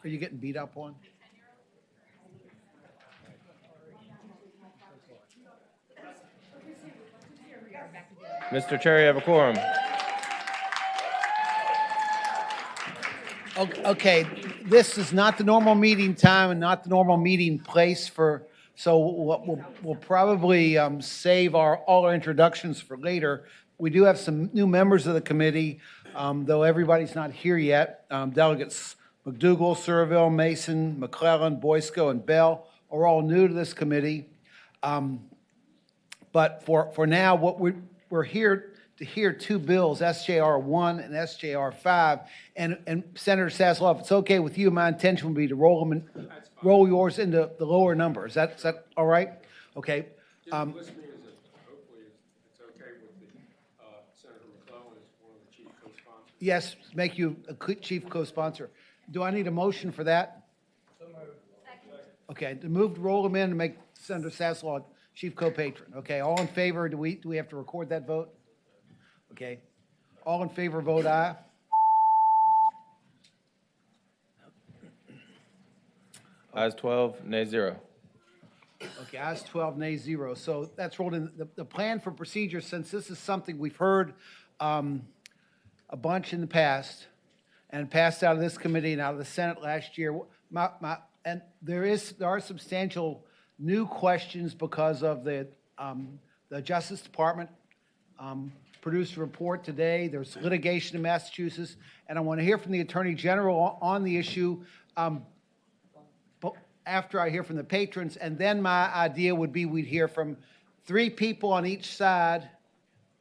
Are you getting beat up on? Mr. Chair, you have a quorum. Okay, this is not the normal meeting time and not the normal meeting place for, so we'll probably save all our introductions for later. We do have some new members of the committee, though everybody's not here yet. Delegates McDougall, Surville, Mason, McClellan, Boysko, and Bell are all new to this committee. But for now, what we're here to hear two bills, SJR 1 and SJR 5. And Senator Sasloff, if it's okay with you, my intention would be to roll yours into the lower number. Is that all right? Okay. Listening is hopefully it's okay with the Senator McClellan as one of the chief co-sponsors. Yes, make you a chief co-sponsor. Do I need a motion for that? So moved. Okay, to move to roll them in and make Senator Sasloff chief co-patron. Okay, all in favor? Do we have to record that vote? Okay, all in favor, vote aye. Ayes 12, nay 0. Okay, ayes 12, nays 0. So that's rolled in. The plan for procedure, since this is something we've heard a bunch in the past and passed out of this committee and out of the Senate last year, and there are substantial new questions because of the Justice Department produced a report today. There's litigation in Massachusetts, and I want to hear from the Attorney General on the issue after I hear from the patrons, and then my idea would be we'd hear from 3 people on each side,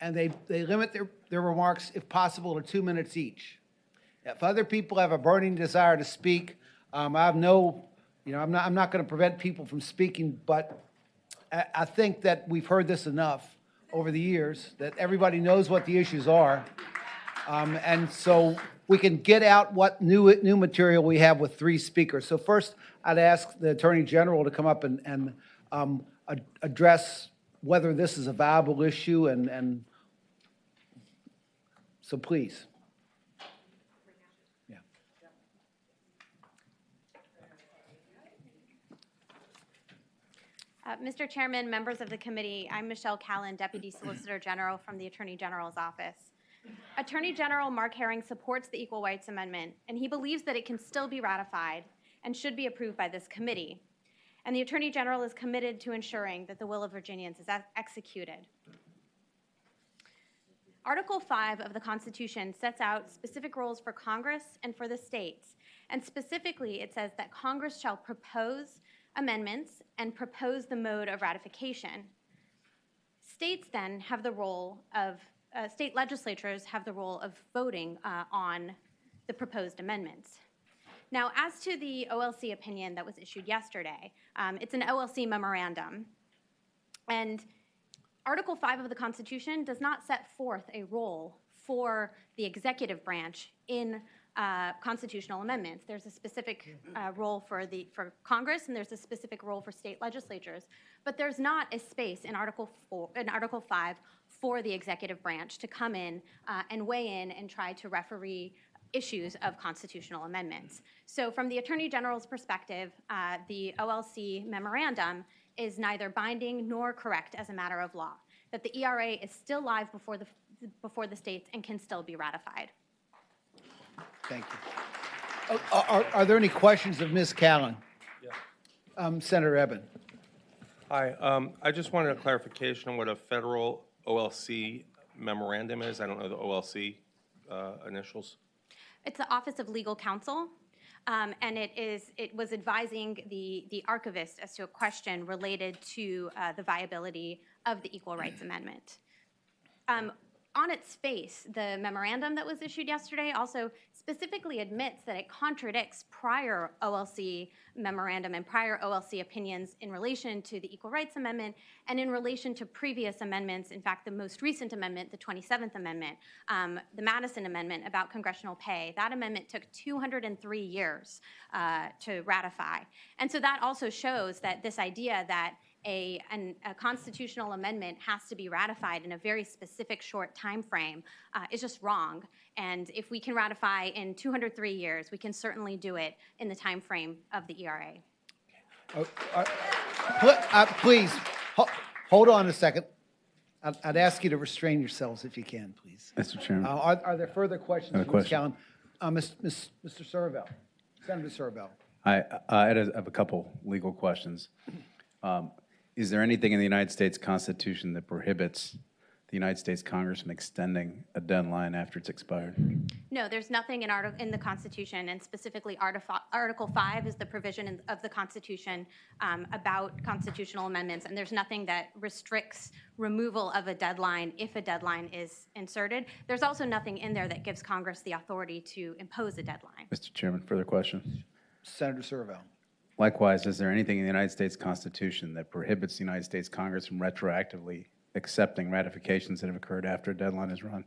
and they limit their remarks, if possible, to 2 minutes each. If other people have a burning desire to speak, I have no, I'm not going to prevent people from speaking, but I think that we've heard this enough over the years that everybody knows what the issues are, and so we can get out what new material we have with 3 speakers. So first, I'd ask the Attorney General to come up and address whether this is a viable issue, and so please. Yeah. Mr. Chairman, members of the committee, I'm Michelle Callan, Deputy Solicitor General from the Attorney General's office. Attorney General Mark Herring supports the Equal Rights Amendment, and he believes that it can still be ratified and should be approved by this committee. And the Attorney General is committed to ensuring that the will of Virginians is executed. Article 5 of the Constitution sets out specific roles for Congress and for the states, and specifically it says that Congress shall propose amendments and propose the mode of ratification. States then have the role of state legislatures have the role of voting on the proposed amendments. Now, as to the OLC opinion that was issued yesterday, it's an OLC memorandum, and Article 5 of the Constitution does not set forth a role for the executive branch in constitutional amendments. There's a specific role for Congress, and there's a specific role for state legislatures, but there's not a space in Article 5 for the executive branch to come in and weigh in and try to referee issues of constitutional amendments. So from the Attorney General's perspective, the OLC memorandum is neither binding nor correct as a matter of law, that the ERA is still live before the states and can still be ratified. Thank you. Are there any questions of Ms. Callan? Yeah. Senator Eben. Hi, I just wanted a clarification on what a federal OLC memorandum is. I don't know the OLC initials. It's the Office of Legal Counsel, and it was advising the archivist as to a question related to the viability of the Equal Rights Amendment. On its face, the memorandum that was issued yesterday also specifically admits that it contradicts prior OLC memorandum and prior OLC opinions in relation to the Equal Rights Amendment and in relation to previous amendments. In fact, the most recent amendment, the 27th Amendment, the Madison Amendment about congressional pay, that amendment took 203 years to ratify. And so that also shows that this idea that a constitutional amendment has to be ratified in a very specific short time frame is just wrong. And if we can ratify in 203 years, we can certainly do it in the time frame of the ERA. Please, hold on a second. I'd ask you to restrain yourselves if you can, please. Mr. Chairman. Are there further questions? Another for Ms. question. Callen? Mr. Surville, Senator Surville. I have a couple legal questions. Is there anything in the United States Constitution that prohibits the United States Congress from extending a deadline after it's expired? No, there's nothing in the Constitution, and specifically Article 5 is the provision of the Constitution about constitutional amendments, and there's nothing that restricts removal of a deadline if a deadline is inserted. There's also nothing in there that gives Congress the authority to impose a deadline. Mr. Chairman, further question? Senator Surville. Likewise, is there anything in the United States Constitution that prohibits the United States Congress from retroactively accepting ratifications that have occurred after a deadline is run?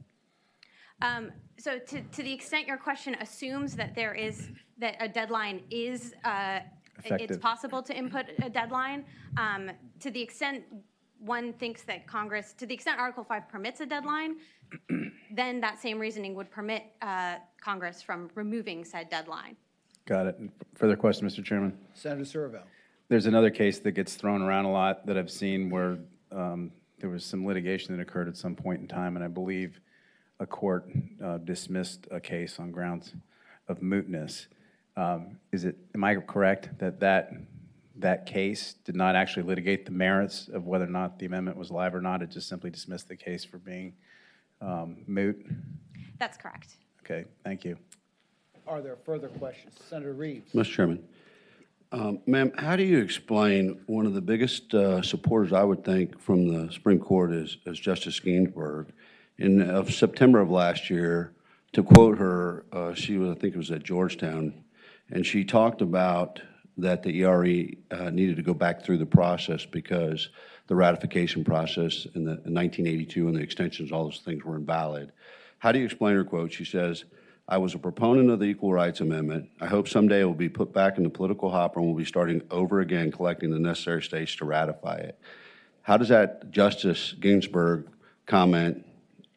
So to the extent your question assumes that that a deadline is, it's Effective. possible to input a deadline, to the extent one thinks that Congress, to the extent Article 5 permits a deadline, then that same reasoning would permit Congress from removing said deadline. Got it. Further question, Mr. Chairman? Senator Surville. There's another case that gets thrown around a lot that I've seen where there was some litigation that occurred at some point in time, and I believe a court dismissed a case on grounds of mootness. Am I correct that case did not actually litigate the merits of whether or not the amendment was live or not? It just simply dismissed the case for being moot? That's correct. Okay, thank you. Are there further questions? Senator Reeves. Mr. Chairman, ma'am, how do you explain one of the biggest supporters, I would think, from the Supreme Court is Justice Ginsburg? In September of last year, to quote her, she was, I think it was at Georgetown, and she talked about that the ERA needed to go back through the process because the ratification process in 1982 and the extensions, all those things were invalid. How do you explain her quote? She says, "I was a proponent of the Equal Rights Amendment. I hope someday it will be put back in the political hopper and we'll be starting over again collecting the necessary states to ratify it." How does that Justice Ginsburg comment,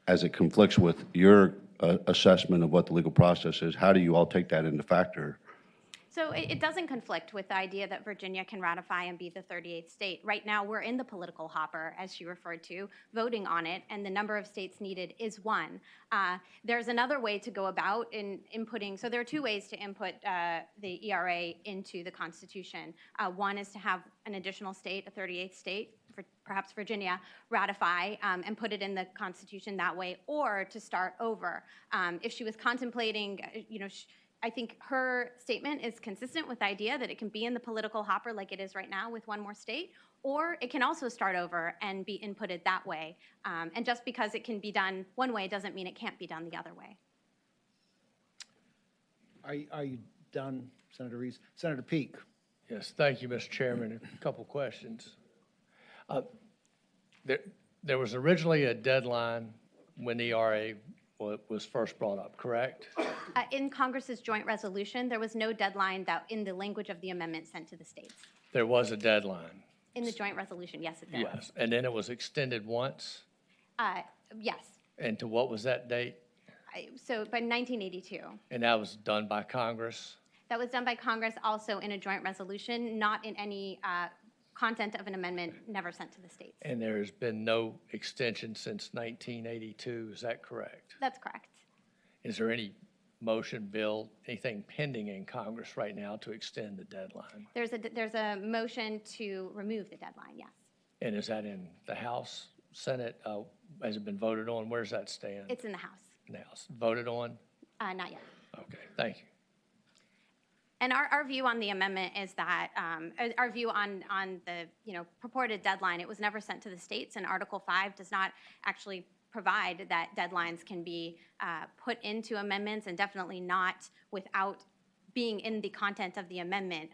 as it conflicts with your assessment of what the legal process is, how do you all take that into factor? So it doesn't conflict with the idea that Virginia can ratify and be the 38th state. Right now, we're in the political hopper, as she referred to, voting on it, and the number of states needed is one. There's another way to go about in inputting. So there are two ways to input the ERA into the Constitution. One is to have an additional state, a 38th state, perhaps Virginia, ratify and put it in the Constitution that way, or to start over. If she was contemplating, I think her statement is consistent with the idea that it can be in the political hopper like it is right now with one more state, or it can also start over and be inputted that way. And just because it can be done one way doesn't mean it can't be done the other way. Are you done, Senator Reeves? Senator Peake. Yes, thank you, Mr. Chairman. A couple questions. There was originally a deadline when the ERA was first brought up, correct? In Congress's joint resolution, there was no deadline that in the language of the amendment sent to the states. There was a deadline. In the joint resolution, yes, there was. Yes, and then it was extended once? Yes. And to what was that date? So by 1982. And that was done by Congress? That was done by Congress also in a joint resolution, not in any content of an amendment never sent to the states. And there's been no extension since 1982, is that correct? That's correct. Is there any motion, bill, anything pending in Congress right now to extend the deadline? There's a motion to remove the deadline, yes. And is that in the House, Senate? Has it been voted on? Where does that stand? It's in the House. In the House. Voted on? Not yet. Okay, thank you. And our view on the amendment is that, our view on the purported deadline, it was never sent to the states, and Article 5 does not actually provide that deadlines can be put into amendments, and definitely not without being in the content of the amendment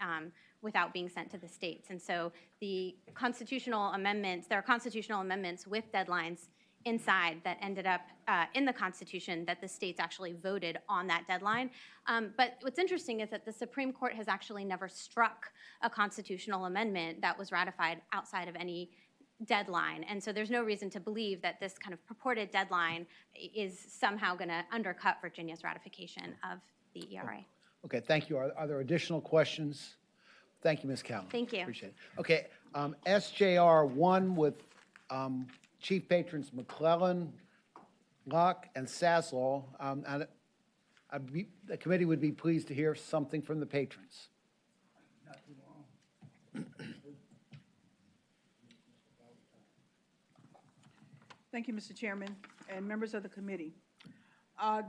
without being sent to the states. And so the constitutional amendments, there are constitutional amendments with deadlines inside that ended up in the Constitution that the states actually voted on that deadline. But what's interesting is that the Supreme Court has actually never struck a constitutional amendment that was ratified outside of any deadline. And so there's no reason to believe that this kind of purported deadline is somehow going to undercut Virginia's ratification of the ERA. Okay, thank you. Are there additional questions? Thank you, Ms. Cowan. Thank you. Appreciate it. Okay, SJR 1 with Chief Patrons McClellan, Locke, and Sasslaw. The committee would be pleased to hear something from the patrons. Thank you, Mr. Chairman and members of the committee.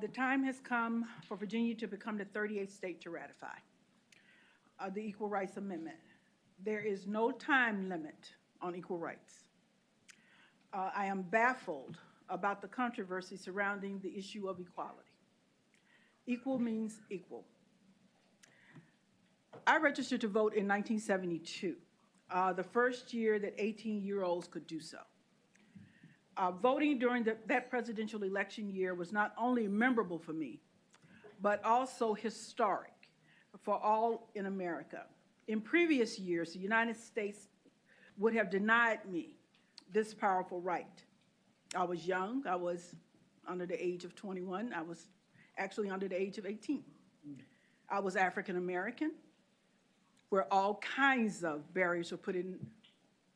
The time has come for Virginia to become the 38th state to ratify the Equal Rights Amendment. There is no time limit on equal rights. I am baffled about the controversy surrounding the issue of equality. Equal means equal. I registered to vote in 1972, the first year that 18-year-olds could do so. Voting during that presidential election year was not only memorable for me, but also historic for all in America. In previous years, the United States would have denied me this powerful right. I was young. I was under the age of 21. I was actually under the age of 18. I was African American, where all kinds of barriers were put in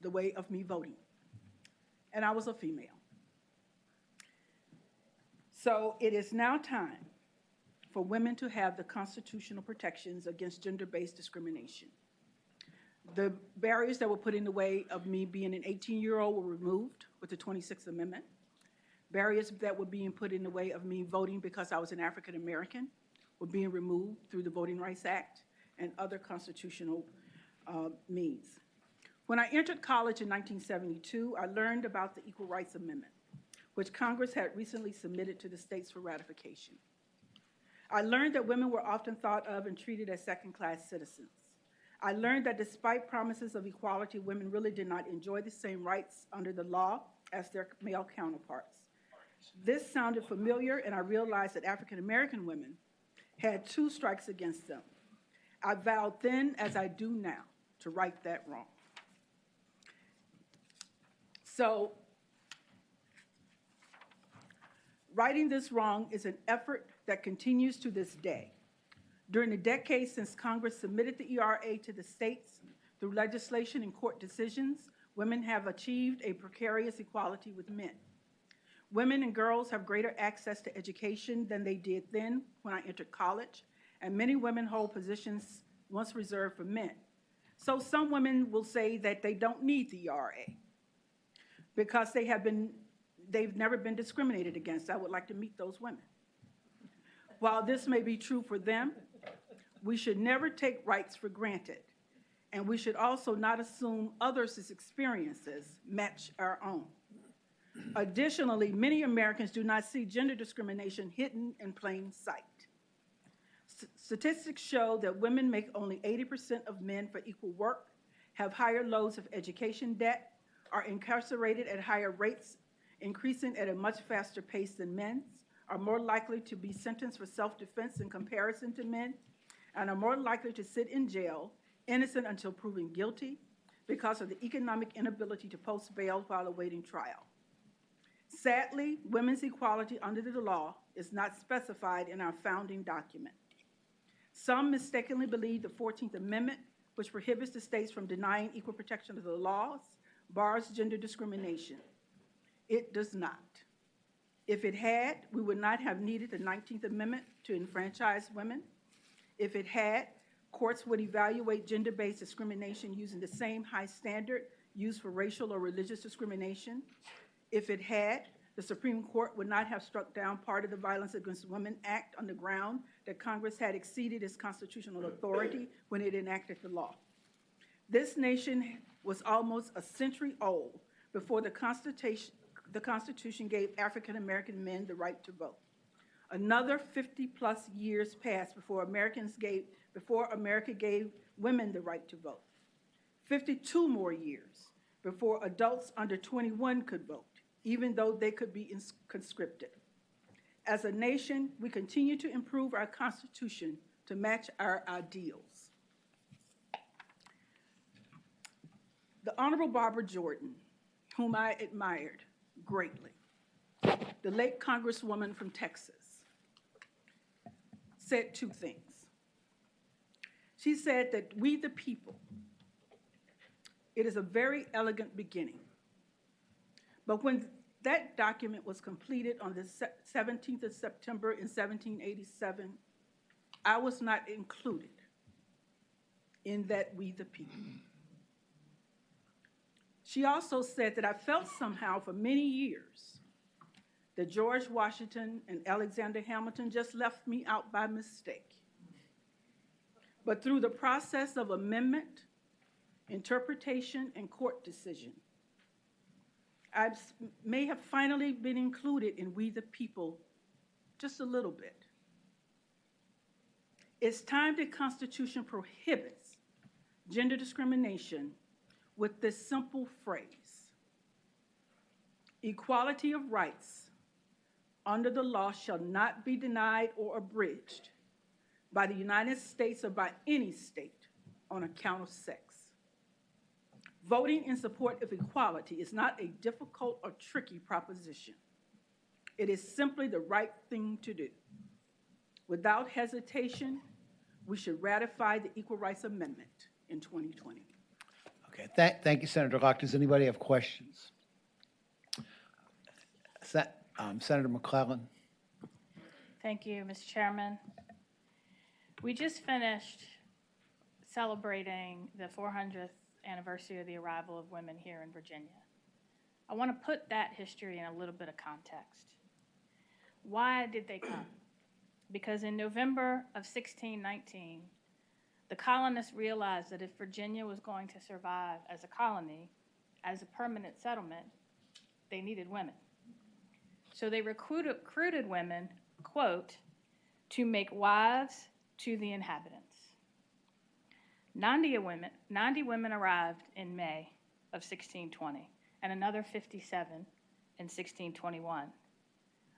the way of me voting. And I was a female. So it is now time for women to have the constitutional protections against gender-based discrimination. The barriers that were put in the way of me being an 18-year-old were removed with the 26th Amendment. Barriers that were being put in the way of me voting because I was an African American were being removed through the Voting Rights Act and other constitutional means. When I entered college in 1972, I learned about the Equal Rights Amendment, which Congress had recently submitted to the states for ratification. I learned that women were often thought of and treated as second-class citizens. I learned that despite promises of equality, women really did not enjoy the same rights under the law as their male counterparts. This sounded familiar, and I realized that African-American women had two strikes against them. I vowed then, as I do now, to right that wrong. So, righting this wrong is an effort that continues to this day. During the decades since Congress submitted the ERA to the states, through legislation and court decisions, women have achieved a precarious equality with men. Women and girls have greater access to education than they did then when I entered college, and many women hold positions once reserved for men. So some women will say that they don't need the ERA because they've never been discriminated against. I would like to meet those women. While this may be true for them, we should never take rights for granted, and we should also not assume others' experiences match our own. Additionally, many Americans do not see gender discrimination hidden in plain sight. Statistics show that women make only 80% of men for equal work, have higher loads of education debt, are incarcerated at higher rates, increasing at a much faster pace than men, are more likely to be sentenced for self-defense in comparison to men, and are more likely to sit in jail, innocent until proven guilty, because of the economic inability to post bail while awaiting trial. Sadly, women's equality under the law is not specified in our founding document. Some mistakenly believe the 14th Amendment, which prohibits the states from denying equal protection of the laws, bars gender discrimination. It does not. If it had, we would not have needed the 19th Amendment to enfranchise women. If it had, courts would evaluate gender-based discrimination using the same high standard used for racial or religious discrimination. If it had, the Supreme Court would not have struck down part of the Violence Against Women Act on the ground that Congress had exceeded its constitutional authority when it enacted the law. This nation was almost a century old before the Constitution gave African American men the right to vote. Another 50-plus years passed before America gave women the right to vote. 52 more years before adults under 21 could vote. even though they could be conscripted. As a nation, we continue to improve our Constitution to match our ideals. The Honorable Barbara Jordan, whom I admired greatly, the late Congresswoman from Texas, said two things. She said that we the people, it is a very elegant beginning. But when that document was completed on the 17th of September in 1787, I was not included in that we the people. She also said that I felt somehow for many years that George Washington and Alexander Hamilton just left me out by mistake. But through the process of amendment, interpretation, and court decision, I may have finally been included in we the people just a little bit. It's time the Constitution prohibits gender discrimination with this simple phrase: equality of rights under the law shall not be denied or abridged by the United States or by any state on account of sex. Voting in support of equality is not a difficult or tricky proposition. It is simply the right thing to do. Without hesitation, we should ratify the Equal Rights Amendment in 2020. Okay, thank you, Senator Locke. Does anybody have questions? Senator McClellan. Thank you, Mr. Chairman. We just finished celebrating the 400th anniversary of the arrival of women here in Virginia. I want to put that history in a little bit of context. Why did they come? Because in November of 1619, the colonists realized that if Virginia was going to survive as a colony, as a permanent settlement, they needed women. So they recruited women, quote, to make wives to the inhabitants. 90 women arrived in May of 1620 and another 57 in 1621.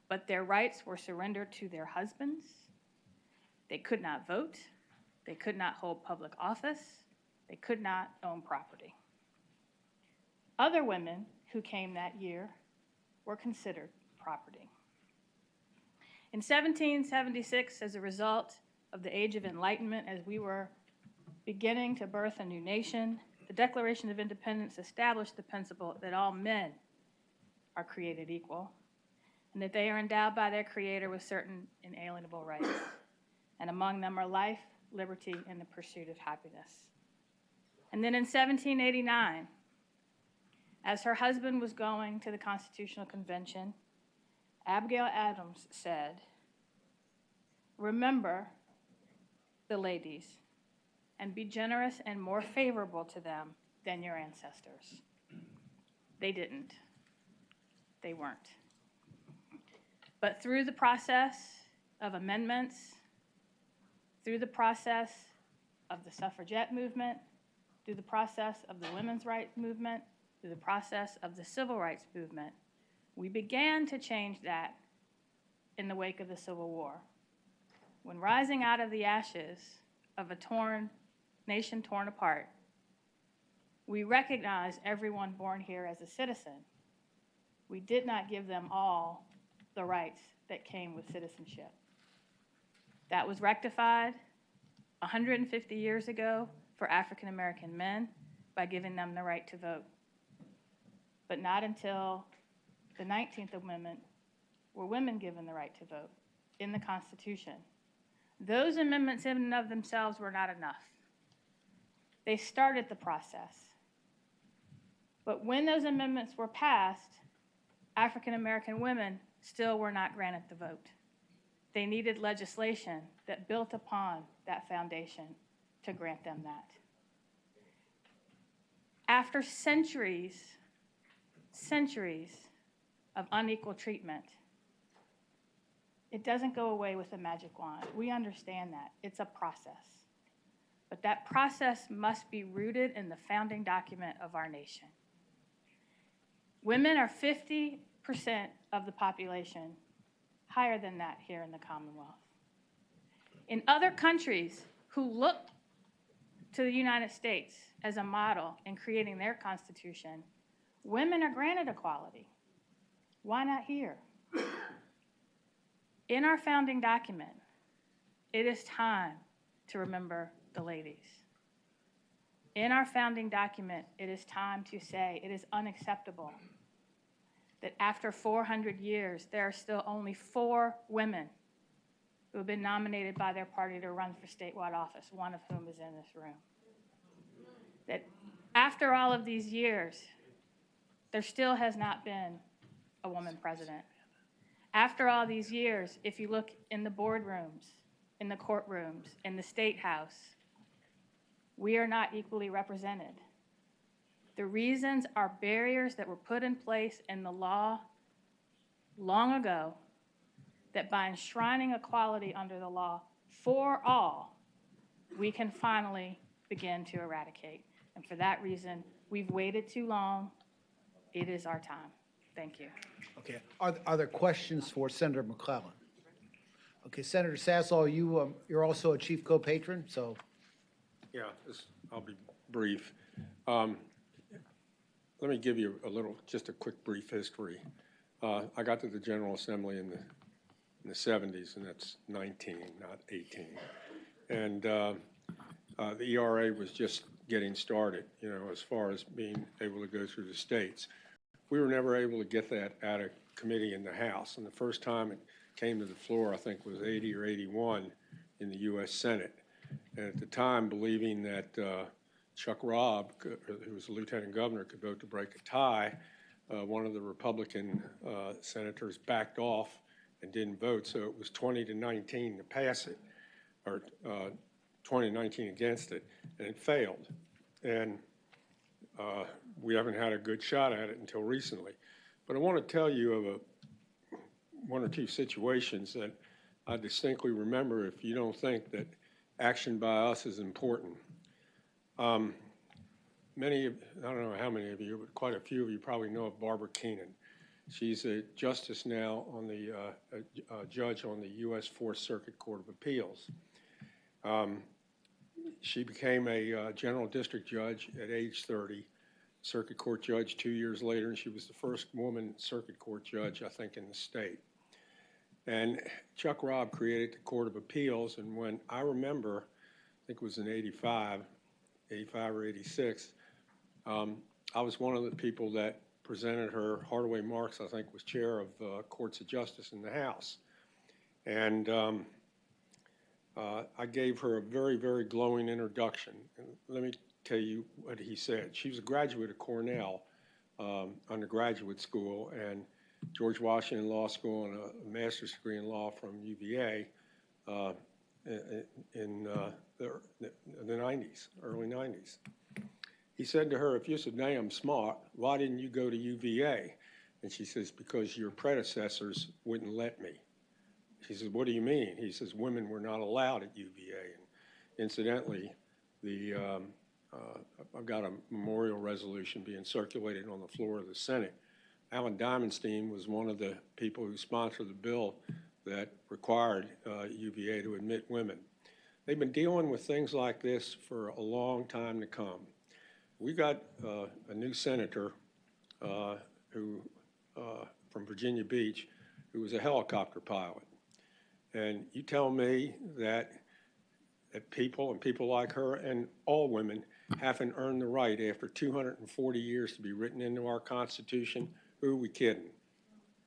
But their rights were surrendered to their husbands. They could not vote. They could not hold public office. They could not own property. Other women who came that year were considered property. In 1776, as a result of the Age of Enlightenment, as we were beginning to birth a new nation, the Declaration of Independence established the principle that all men are created equal and that they are endowed by their Creator with certain inalienable rights. And among them are life, liberty, and the pursuit of happiness. And then in 1789, as her husband was going to the Constitutional Convention, Abigail Adams said, "Remember the ladies and be generous and more favorable to them than your ancestors." They didn't. They weren't. But through the process of amendments, through the process of the suffragette movement, through the process of the women's rights movement, through the process of the civil rights movement, we began to change that in the wake of the Civil War. When rising out of the ashes of a nation torn apart, we recognized everyone born here as a citizen. We did not give them all the rights that came with citizenship. That was rectified 150 years ago for African American men by giving them the right to vote. But not until the 19th Amendment were women given the right to vote in the Constitution. Those amendments in and of themselves were not enough. They started the process. But when those amendments were passed, African American women still were not granted the vote. They needed legislation that built upon that foundation to grant them that. After centuries of unequal treatment, it doesn't go away with a magic wand. We understand that. It's a process. But that process must be rooted in the founding document of our nation. Women are 50 of the population, higher than that here in the Commonwealth. In other countries who look to the United States as a model in creating their constitution, women are granted equality. Why not here? In our founding document, it is time to remember the ladies. In our founding document, it is time to say it is unacceptable that after 400 years, there are still only 4 women who have been nominated by their party to run for statewide office, one of whom is in this room. That after all of these years, there still has not been a woman president. After all these years, if you look in the boardrooms, in the courtrooms, in the State House, we are not equally represented. The reasons are barriers that were put in place in the law long ago, that by enshrining equality under the law for all, we can finally begin to eradicate. And for that reason, we've waited too long. It is our time. Thank you. Okay. Are there questions for Senator McClellan? Okay, Senator Sassol, you're also a chief co-patron, so. Yeah, I'll be brief. Let me give you just a quick brief history. I got to the General Assembly in the 70s, and that's 19, not 18. And the ERA was just getting started, as far as being able to go through the states. We were never able to get that out of committee in the House. And the first time it came to the floor, I think, was 80 or 81 in the U.S. Senate. And at the time, believing that Chuck Robb, who was the lieutenant governor, could vote to break a tie, one of the Republican senators backed off and didn't vote. So it was 20-19 to pass it, or 20-19 against it, and it failed. And we haven't had a good shot at it until recently. But I want to tell you of one or two situations that I distinctly remember, if you don't think that action by us is important. I don't know how many of you, but quite a few of you probably know of Barbara Keenan. She's a justice now on the judge on the U.S. Fourth Circuit Court of Appeals. She became a general district judge at age 30, circuit court judge 2 years later, and she was the first woman circuit court judge, I think, in the state. And Chuck Robb created the Court of Appeals, and when I remember, I think it was in 85 or 86, I was one of the people that presented her. Hardaway Marks, I think, was chair of Courts of Justice in the House. And I gave her a very, very glowing introduction. And let me tell you what he said. She was a graduate of Cornell undergraduate school, and George Washington Law School, and a master's degree in law from UVA in the 90s, early 90s. He said to her, if you're so damn smart, why didn't you go to UVA? And she says, because your predecessors wouldn't let me. She says, what do you mean? He says, women were not allowed at UVA. And incidentally, I've got a memorial resolution being circulated on the floor of the Senate. Alan Diamondstein was one of the people who sponsored the bill that required UVA to admit women. They've been dealing with things like this for a long time to come. We got a new senator who from Virginia Beach who was a helicopter pilot. And you tell me that people like her and all women haven't earned the right after 240 years to be written into our Constitution? Who are we kidding?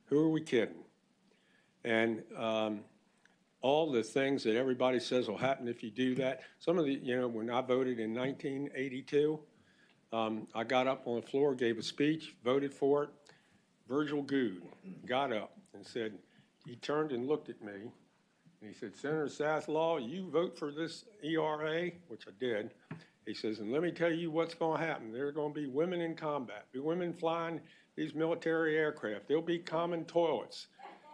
Who are we kidding? And all the things that everybody says will happen if you do that. Some of the, when I voted in 1982, I got up on the floor, gave a speech, voted for it. Virgil Goode got up and said, he turned and looked at me, and he said, Senator Sasselaw, you vote for this ERA, which I did. He says, and let me tell you what's going to happen. There are going to be women in combat, be women flying these military aircraft. There'll be common toilets.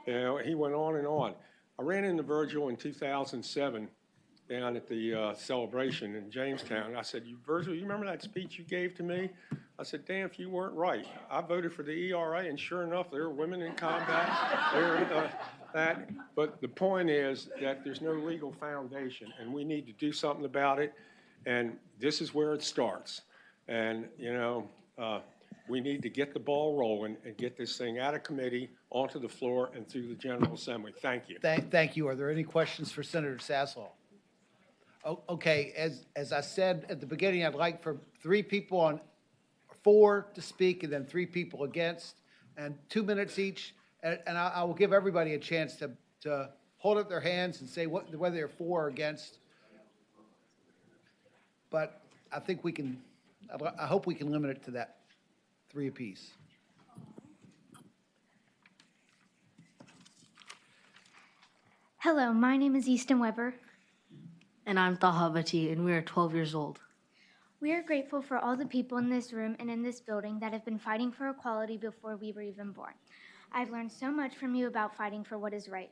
He went on and on. I ran into Virgil in 2007 down at the celebration in Jamestown. I said, Virgil, you remember that speech you gave to me I said, Dan, if you weren't right, I voted for the ERA, and sure enough, there were women in combat. But the point is that there's no legal foundation, and we need to do something about it. And this is where it starts. And, we need to get the ball rolling and get this thing out of committee, onto the floor, and through the General Assembly. Thank you. Thank you. Are there any questions for Senator Sassol? Okay, as I said at the beginning, I'd like for 3 people for to speak, and then 3 people against, and 2 minutes each. And I will give everybody a chance to hold up their hands and say whether they're for or against. But I think I hope we can limit it to that 3 apiece. Hello, my name is Easton Weber. And I'm Taha Bati, and we are 12 years old. We are grateful for all the people in this room and in this building that have been fighting for equality before we were even born. I've learned so much from you about fighting for what is right.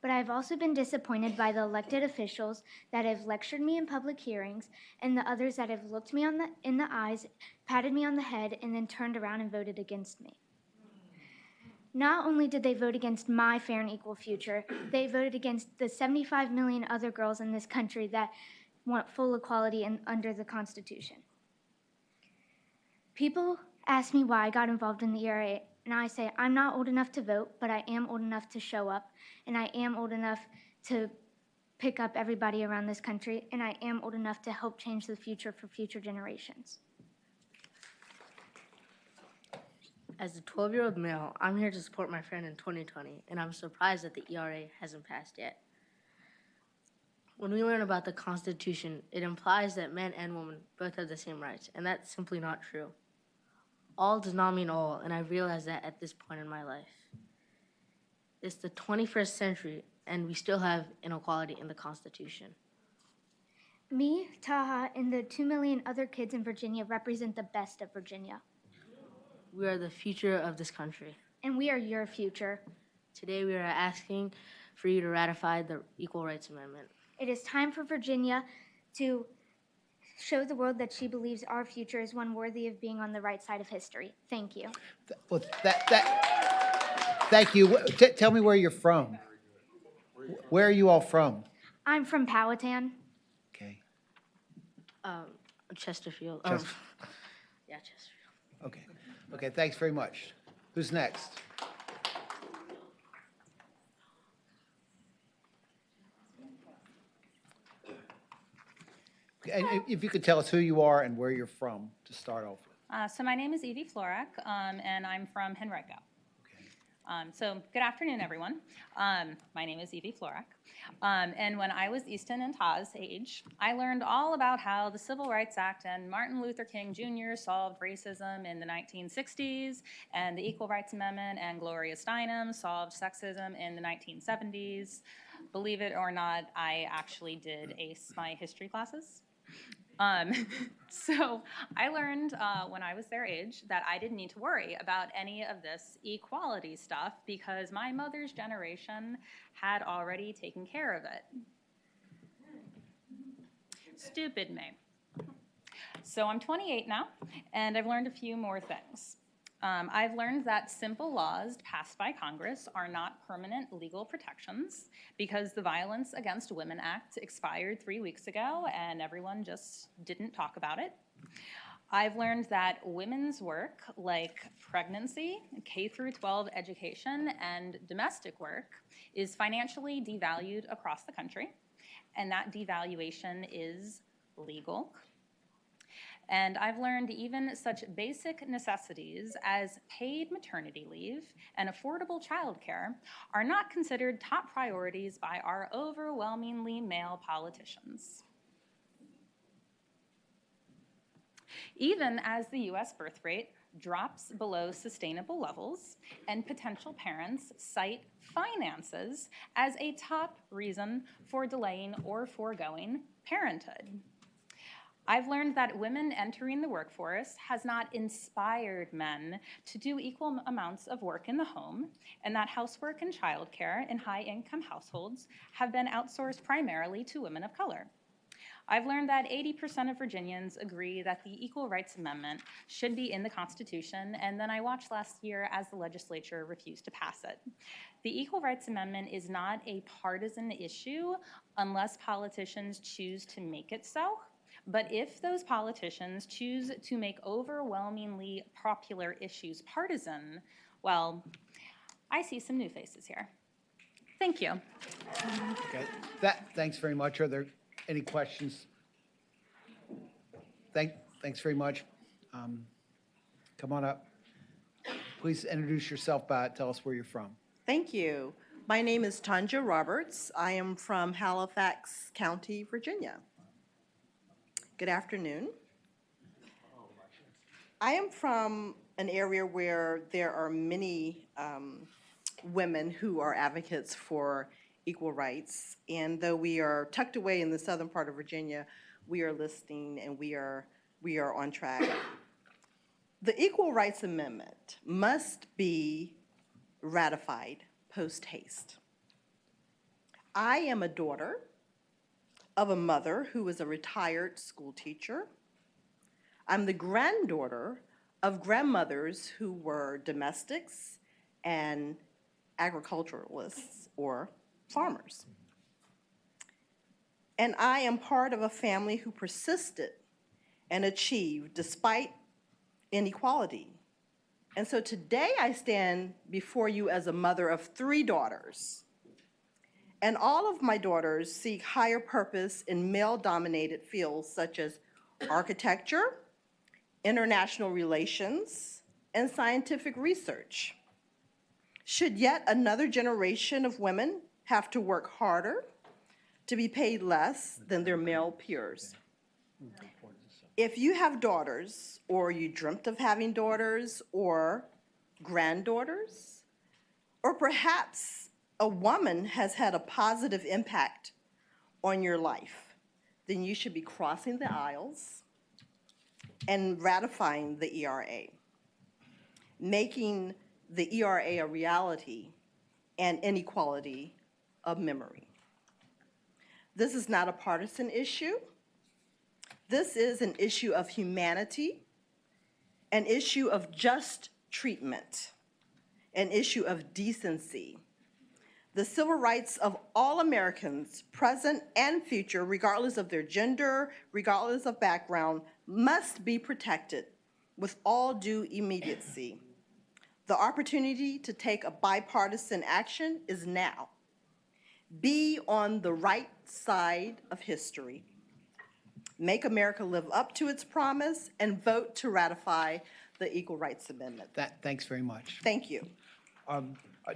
But I've also been disappointed by the elected officials that have lectured me in public hearings and the others that have looked me in the eyes, patted me on the head, and then turned around and voted against me. Not only did they vote against my fair and equal future, they voted against the 75 million other girls in this country that want full equality under the Constitution. People ask me why I got involved in the ERA, and I say I'm not old enough to vote, but I am old enough to show up, and I am old enough to pick up everybody around this country, and I am old enough to help change the future for future generations. As a 12-year-old male, I'm here to support my friend in 2020, and I'm surprised that the ERA hasn't passed yet. When we learn about the Constitution, it implies that men and women both have the same rights, and that's simply not true. All does not mean all, and I realize that at this point in my life. It's the 21st century, and we still have inequality in the Constitution. Me, Taha, and the 2 million other kids in Virginia represent the best of Virginia. We are the future of this country. And we are your future. Today we are asking for you to ratify the Equal Rights Amendment. It is time for Virginia to show the world that she believes our future is one worthy of being on the right side of history. Thank you. Well, thank you. Tell me where you're from. Where are you all from? I'm from Powhatan. Okay. Chesterfield. Chester- Yeah, Chesterfield. Okay. Okay, thanks very much. Who's next? Okay, and if you could tell us who you are and where you're from to start off with. So my name is Evie Florak, and I'm from Henrico. So good afternoon, everyone. My name is Evie Florak. And when I was Easton and Ta's age, I learned all about how the Civil Rights Act and Martin Luther King Jr. solved racism in the 1960s, and the Equal Rights Amendment and Gloria Steinem solved sexism in the 1970s. Believe it or not, I actually did ace my history classes. So I learned when I was their age that I didn't need to worry about any of this equality stuff because my mother's generation had already taken care of it. Stupid me. So I'm 28 now, and I've learned a few more things. I've learned that simple laws passed by Congress are not permanent legal protections because the Violence Against Women Act expired 3 weeks ago and everyone just didn't talk about it. I've learned that women's work like pregnancy, K-12 education, and domestic work is financially devalued across the country, and that devaluation is legal. And I've learned even such basic necessities as paid maternity leave and affordable childcare are not considered top priorities by our overwhelmingly male politicians. Even as the US birth rate drops below sustainable levels and potential parents cite finances as a top reason for delaying or foregoing parenthood. I've learned that women entering the workforce has not inspired men to do equal amounts of work in the home, and that housework and childcare in high-income households have been outsourced primarily to women of color. I've learned that 80% of Virginians agree that the Equal Rights Amendment should be in the Constitution, and then I watched last year as the legislature refused to pass it. The Equal Rights Amendment is not a partisan issue unless politicians choose to make it so. But if those politicians choose to make overwhelmingly popular issues partisan, well, I see some new faces here. Thank you. Okay, thanks very much. Are there any questions? Thanks very much. Come on up. Please introduce yourself tell us where you're from. Thank you. My name is Tanja Roberts. I am from Halifax County, Virginia. Good afternoon. I am from an area where there are many women who are advocates for equal rights. And though we are tucked away in the southern part of Virginia, we are listening and we are on track. The Equal Rights Amendment must be ratified post haste. I am a daughter of a mother who was a retired school teacher. I'm the granddaughter of grandmothers who were domestics and agriculturalists or farmers. And I am part of a family who persisted and achieved despite inequality. And so today I stand before you as a mother of 3 daughters. And all of my daughters seek higher purpose in male-dominated fields such as architecture, international relations, and scientific research. Should yet another generation of women have to work harder to be paid less than their male peers? If you have daughters, or you dreamt of having daughters or granddaughters, or perhaps a woman has had a positive impact on your life, then you should be crossing the aisles and ratifying the ERA, making the ERA a reality and inequality of memory. This is not a partisan issue. This is an issue of humanity, an issue of just treatment, an issue of decency. The civil rights of all Americans, present and future, regardless of their gender, regardless of background, must be protected with all due immediacy. The opportunity to take a bipartisan action is now. Be on the right side of history. Make America live up to its promise and vote to ratify the Equal Rights Amendment. Thanks very much. Thank you.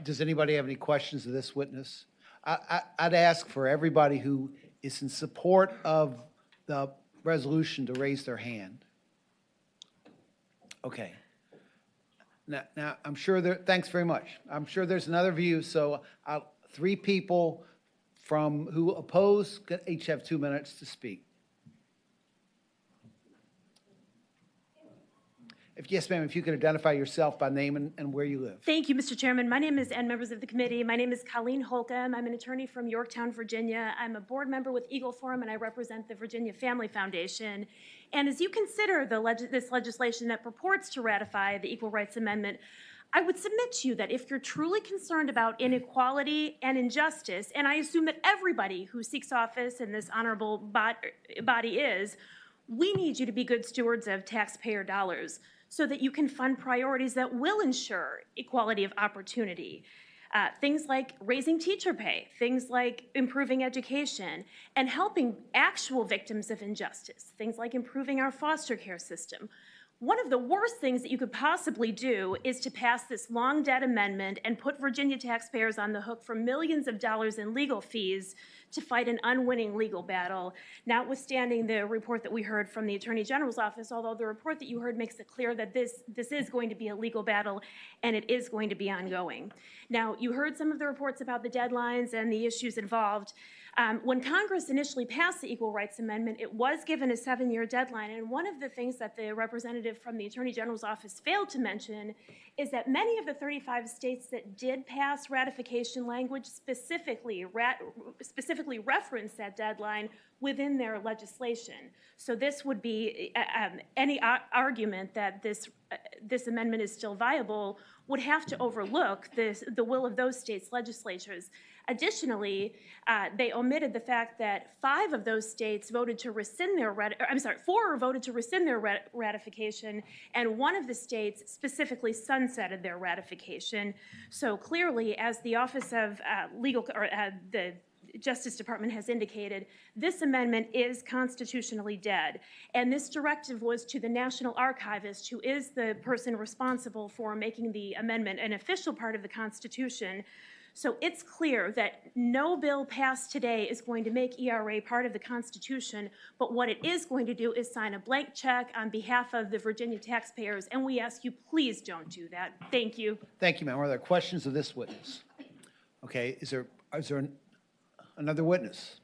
Does anybody have any questions of this witness? I'd ask for everybody who is in support of the resolution to raise their hand. Okay. Now I'm sure thanks very much. I'm sure there's another view, so 3 people who oppose each have 2 minutes to speak. Yes, ma'am, if you could identify yourself by name and where you live. Thank you, Mr. Chairman. My name is, and members of the committee, my name is Colleen Holcomb. I'm an attorney from Yorktown, Virginia. I'm a board member with Eagle Forum, and I represent the Virginia Family Foundation. And as you consider this legislation that purports to ratify the Equal Rights Amendment, I would submit to you that if you're truly concerned about inequality and injustice, and I assume that everybody who seeks office in this honorable body is, we need you to be good stewards of taxpayer dollars, so that you can fund priorities that will ensure equality of opportunity. Things like raising teacher pay, things like improving education, and helping actual victims of injustice, things like improving our foster care system. One of the worst things that you could possibly do is to pass this long debt amendment and put Virginia taxpayers on the hook for millions of dollars in legal fees to fight an unwinning legal battle, notwithstanding the report that we heard from the Attorney General's office, although the report that you heard makes it clear that this is going to be a legal battle and it is going to be ongoing. Now, you heard some of the reports about the deadlines and the issues involved. When Congress initially passed the Equal Rights Amendment, it was given a 7-year deadline, and one of the things that the representative from the Attorney General's office failed to mention is that many of the 35 states that did pass ratification language specifically reference that deadline within their legislation. So this would be any argument that this amendment is still viable would have to overlook the will of those states' legislatures. Additionally, they omitted the fact that 5 of those states voted to rescind their, 4 voted to rescind their ratification, and 1 of the states specifically sunsetted their ratification. So clearly, as the Office of the Justice Department has indicated, this amendment is constitutionally dead. And this directive was to the National Archivist, who is the person responsible for making the amendment an official part of the Constitution. So it's clear that no bill passed today is going to make ERA part of the Constitution, but what it is going to do is sign a blank check on behalf of the Virginia taxpayers, and we ask you, please don't do that. Thank you. Thank you, ma'am. Are there questions of this witness? Okay, is there another witness?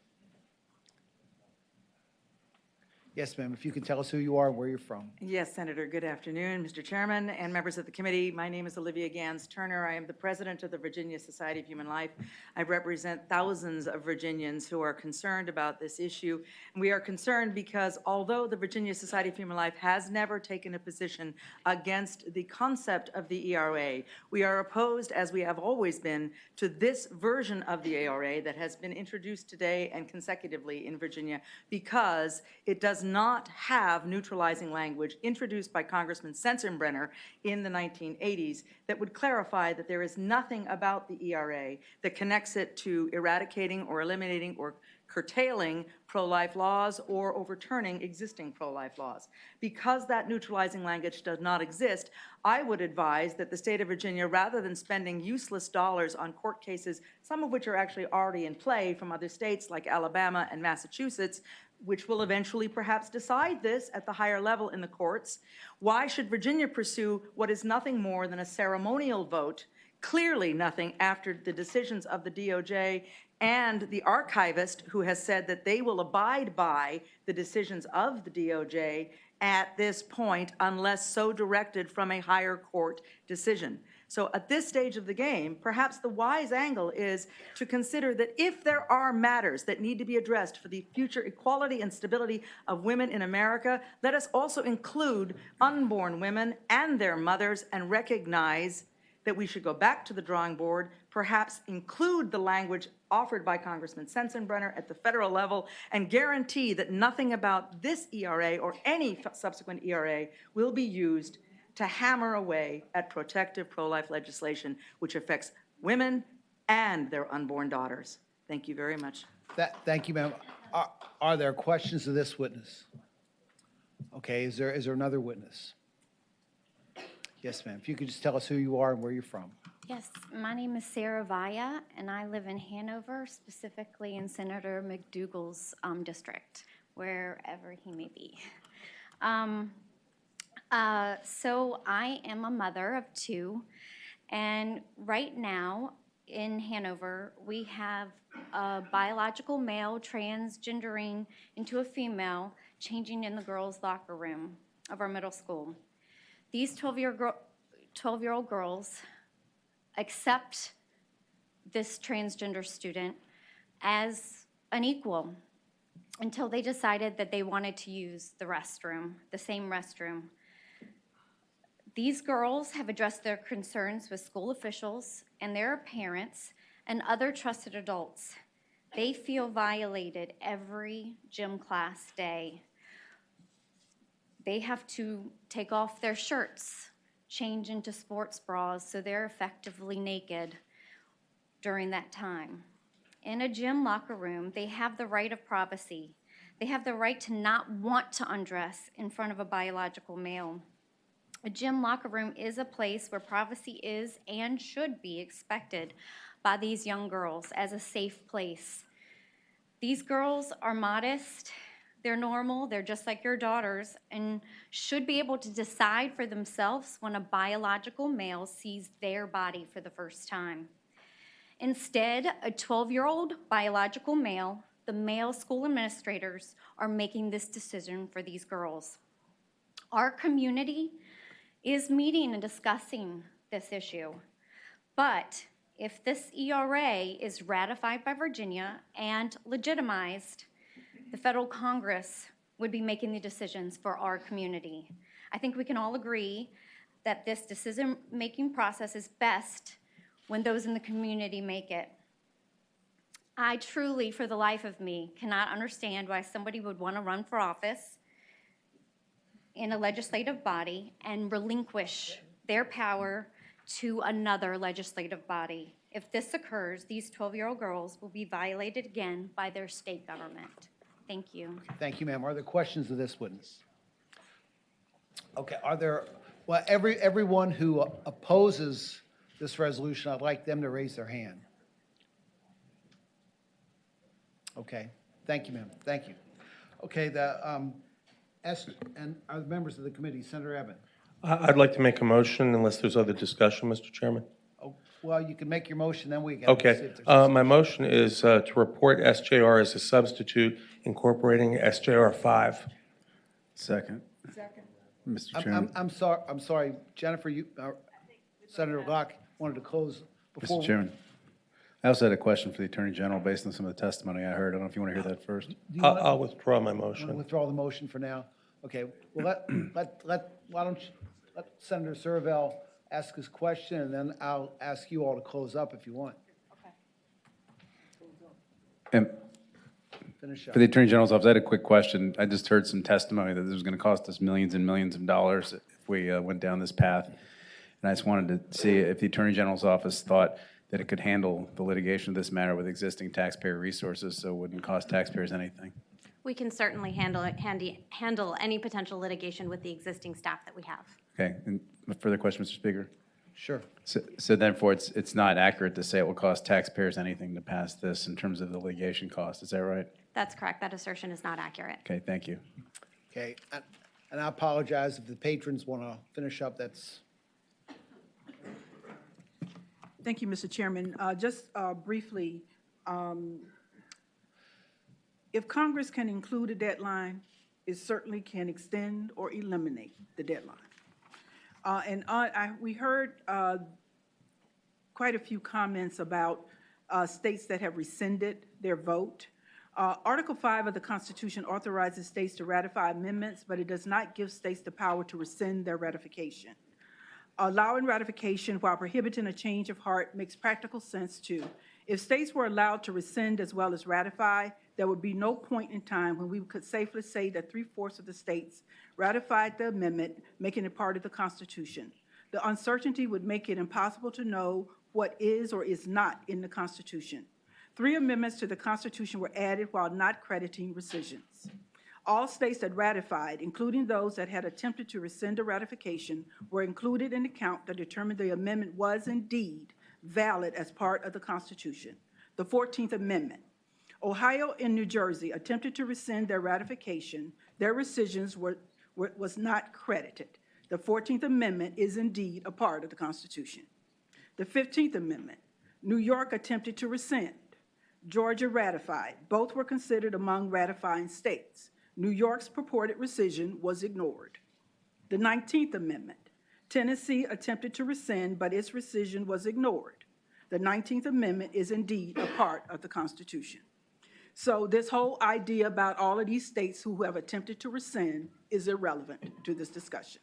Yes, ma'am, if you can tell us who you are and where you're from. Yes, Senator. Good afternoon, Mr. Chairman and members of the committee. My name is Olivia Gans Turner. I am the president of the Virginia Society of Human Life. I represent thousands of Virginians who are concerned about this issue. And we are concerned because although the Virginia Society of Human Life has never taken a position against the concept of the ERA, we are opposed, as we have always been, to this version of the ERA that has been introduced today and consecutively in Virginia because it does not have neutralizing language introduced by Congressman Sensenbrenner in the 1980s that would clarify that there is nothing about the ERA that connects it to eradicating or eliminating or curtailing pro-life laws or overturning existing pro-life laws. Because that neutralizing language does not exist, I would advise that the state of Virginia, rather than spending useless dollars on court cases, some of which are actually already in play from other states like Alabama and Massachusetts, which will eventually perhaps decide this at the higher level in the courts, why should Virginia pursue what is nothing more than a ceremonial vote, clearly nothing after the decisions of the DOJ and the archivist who has said that they will abide by the decisions of the DOJ at this point unless so directed from a higher court decision. So at this stage of the game, perhaps the wise angle is to consider that if there are matters that need to be addressed for the future equality and stability of women in America, let us also include unborn women and their mothers and recognize that we should go back to the drawing board, perhaps include the language offered by Congressman Sensenbrenner at the federal level, and guarantee that nothing about this ERA or any subsequent ERA will be used to hammer away at protective pro-life legislation, which affects women and their unborn daughters. Thank you very much. Thank you, ma'am. Are there questions of this witness? Okay, is there another witness? Yes, ma'am. If you could just tell us who you are and where you're from. Yes, my name is Sarah Vaya, and I live in Hanover, specifically in Senator McDougal's district, wherever he may be. So I am a mother of 2, and right now in Hanover, we have a biological male transgendering into a female, changing in the girls' locker room of our middle school. These 12-year-old girls accept this transgender student as an equal until they decided that they wanted to use the restroom, the same restroom. These girls have addressed their concerns with school officials and their parents and other trusted adults. They feel violated every gym class day. They have to take off their shirts, change into sports bras, so they're effectively naked during that time. In a gym locker room, they have the right of privacy. They have the right to not want to undress in front of a biological male. A gym locker room is a place where privacy is and should be expected by these young girls as a safe place. These girls are modest, they're normal, they're just like your daughters, and should be able to decide for themselves when a biological male sees their body for the first time. Instead, a 12-year-old biological male, the male school administrators are making this decision for these girls. Our community is meeting and discussing this issue. But if this ERA is ratified by Virginia and legitimized, the federal Congress would be making the decisions for our community. I think we can all agree that this decision-making process is best when those in the community make it. I truly, for the life of me, cannot understand why somebody would want to run for office in a legislative body and relinquish their power to another legislative body. If this occurs, these 12-year-old girls will be violated again by their state government. Thank you. Thank you, ma'am. Are there questions of this witness? Okay, are there, well, everyone who opposes this resolution, I'd like them to raise their hand. Okay, thank you, ma'am. Thank you. Okay, and are the members of the committee, Senator Evan? I'd like to make a motion unless there's other discussion, Mr. Chairman. Oh, well, you can make your motion, then we can. Okay. My motion is to report SJR as a substitute incorporating SJR 5. Second. Second. Mr. Chairman. I'm sorry, Jennifer, Senator Locke wanted to close before. Mr. Chairman, I also had a question for the Attorney General based on some of the testimony I heard. I don't know if you want to hear that first. I'll withdraw my Want to motion. withdraw the motion for now? Okay, well, why don't you let Senator Servell ask his question, and then I'll ask you all to close up if you want. And Finish up. for the Attorney General's office, I had a quick question. I just heard some testimony that this was going to cost us millions and millions of dollars if we went down this path. And I just wanted to see if the Attorney General's office thought that it could handle the litigation of this matter with existing taxpayer resources so it wouldn't cost taxpayers anything. We can certainly handle any potential litigation with the existing staff that we have. Okay, and a further question, Mr. Speaker? Sure. So therefore, it's not accurate to say it will cost taxpayers anything to pass this in terms of the litigation cost, is that right? That's correct. That assertion is not accurate. Okay, thank you. Okay, and I apologize if the patrons want to finish up, that's. Thank you, Mr. Chairman. Just briefly, if Congress can include a deadline, it certainly can extend or eliminate the deadline. We heard quite a few comments about states that have rescinded their vote. Article 5 of the Constitution authorizes states to ratify amendments, but it does not give states the power to rescind their ratification. Allowing ratification while prohibiting a change of heart makes practical sense too. If states were allowed to rescind as well as ratify, there would be no point in time when we could safely say that 3/4 of the states ratified the amendment, making it part of the Constitution. The uncertainty would make it impossible to know what is or is not in the Constitution. 3 amendments to the Constitution were added while not crediting rescissions. All states that ratified, including those that had attempted to rescind a ratification, were included in the count that determined the amendment was indeed valid as part of the Constitution. The 14th Amendment. Ohio and New Jersey attempted to rescind their ratification. Their rescissions was not credited. The 14th Amendment is indeed a part of the Constitution. The 15th Amendment. New York attempted to rescind. Georgia ratified. Both were considered among ratifying states. New York's purported rescission was ignored. The 19th Amendment. Tennessee attempted to rescind, but its rescission was ignored. The 19th Amendment is indeed a part of the Constitution. So this whole idea about all of these states who have attempted to rescind is irrelevant to this discussion.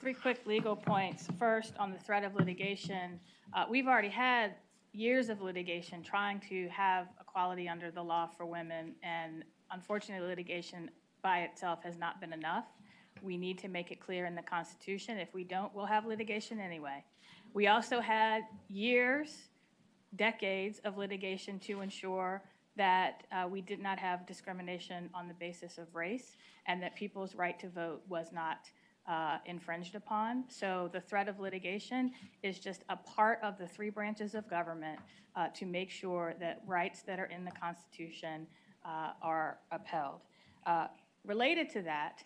3 quick legal points. First, on the threat of litigation, we've already had years of litigation trying to have equality under the law for women, and unfortunately, litigation by itself has not been enough. We need to make it clear in the Constitution. If we don't, we'll have litigation anyway. We also had years, decades of litigation to ensure that we did not have discrimination on the basis of race and that people's right to vote was not infringed upon. So the threat of litigation is just a part of the 3 branches of government to make sure that rights that are in the Constitution are upheld. Related to that,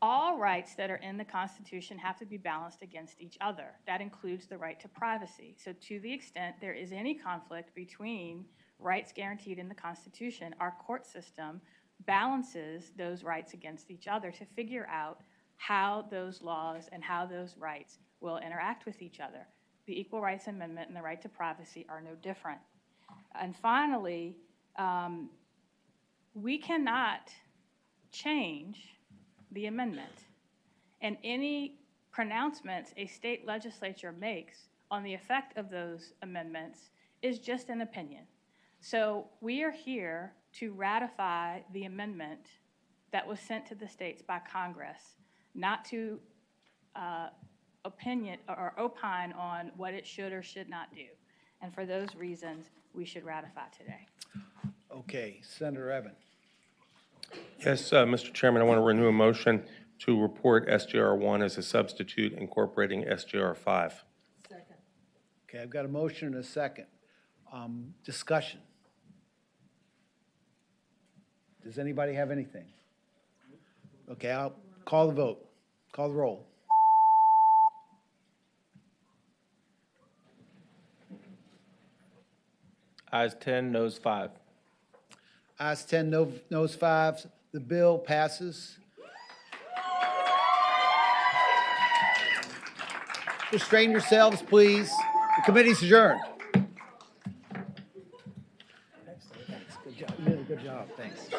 all rights that are in the Constitution have to be balanced against each other. That includes the right to privacy. So to the extent there is any conflict between rights guaranteed in the Constitution, our court system balances those rights against each other to figure out how those laws and how those rights will interact with each other. The Equal Rights Amendment and the right to privacy are no different. And finally, we cannot change the amendment. And any pronouncements a state legislature makes on the effect of those amendments is just an opinion. So we are here to ratify the amendment that was sent to the states by Congress, not to opine on what it should or should not do. And for those reasons, we should ratify today. Okay, Senator Evan. Yes, Mr. Chairman, I want to renew a motion to report SGR 1 as a substitute incorporating SGR 5. Okay, I've got a motion and a second. Discussion. Does anybody have anything? Okay, I'll call the vote. Call the roll. Ayes 10, noes 5. Ayes 10, noes 5. The bill passes. Restrain yourselves, please. The committee's adjourned. Thanks. Good job. You did a good job. Thanks.